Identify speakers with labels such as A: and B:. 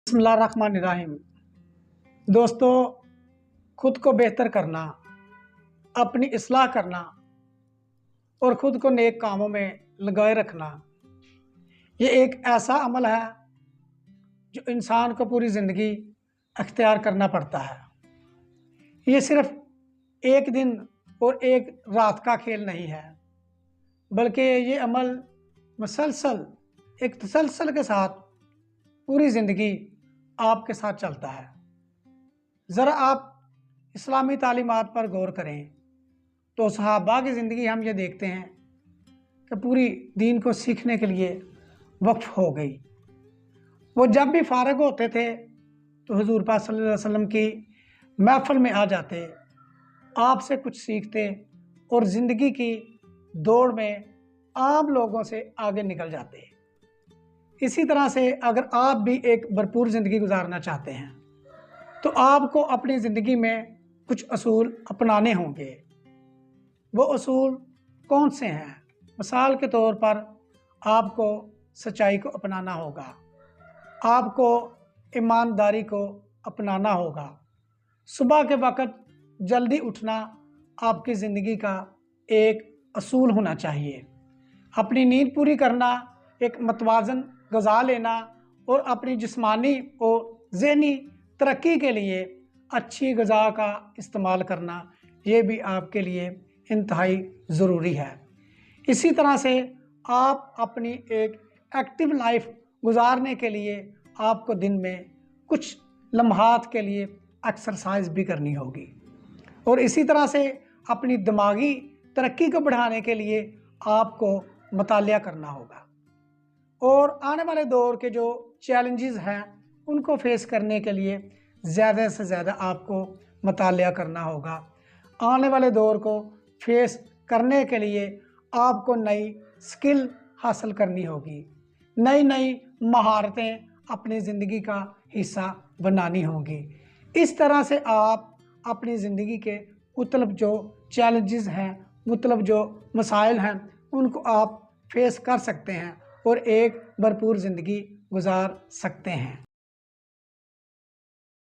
A: बिस्मिल्लाहिर्रहमानिर्रहीम। दोस्तों, खुद को बेहतर करना, अपनी इस्लाह करना और ख़ुद को नेक कामों में लगाए रखना, ये एक ऐसा अमल है जो इंसान को पूरी ज़िंदगी अख्तियार करना पड़ता है। ये सिर्फ़ एक दिन और एक रात का खेल नहीं है, बल्कि ये अमल मुसलसल एक तसलसल के साथ पूरी ज़िंदगी आपके साथ चलता है। ज़रा आप इस्लामी तालीमात पर गौर करें तो सहाबा की ज़िंदगी हम ये देखते हैं कि पूरी दीन को सीखने के लिए वक्फ हो गई। वो जब भी फारग होते थे तो हुज़ूर पाक सल्लल्लाहु अलैहि वसल्लम की महफ़िल में आ जाते, आपसे कुछ सीखते और ज़िंदगी की दौड़ में आम लोगों से आगे निकल जाते। इसी तरह से अगर आप भी एक भरपूर ज़िंदगी गुजारना चाहते हैं तो आपको अपनी ज़िंदगी में कुछ असूल अपनाने होंगे। वो असूल कौन से हैं? मिसाल के तौर पर आपको सच्चाई को अपनाना होगा, आपको ईमानदारी को अपनाना होगा, सुबह के वक़्त जल्दी उठना आपकी ज़िंदगी का एक असूल होना चाहिए, अपनी नींद पूरी करना, एक मतवाज़न ग़िज़ा लेना और अपनी जिस्मानी और ज़हनी तरक्की के लिए अच्छी ग़िज़ा का इस्तेमाल करना, ये भी आपके लिए इंतहाई ज़रूरी है। इसी तरह से आप अपनी एक एक्टिव लाइफ गुजारने के लिए आपको दिन में कुछ लम्हात के लिए एक्सरसाइज भी करनी होगी और इसी तरह से अपनी दिमागी तरक्की को बढ़ाने के लिए आपको मुतालिया करना होगा और आने वाले दौर के जो चैलेंजेस हैं उनको फेस करने के लिए ज़्यादा से ज़्यादा आपको मुतालिया करना होगा। आने वाले दौर को फेस करने के लिए आपको नई स्किल हासिल करनी होगी, नई नई महारतें अपनी ज़िंदगी का हिस्सा बनानी होंगी। इस तरह से आप अपनी ज़िंदगी के मुख्तलिफ जो चैलेंजेस हैं, मुख्तलिफ जो मसाइल हैं, उनको आप फेस कर सकते हैं और एक भरपूर ज़िंदगी गुजार सकते हैं।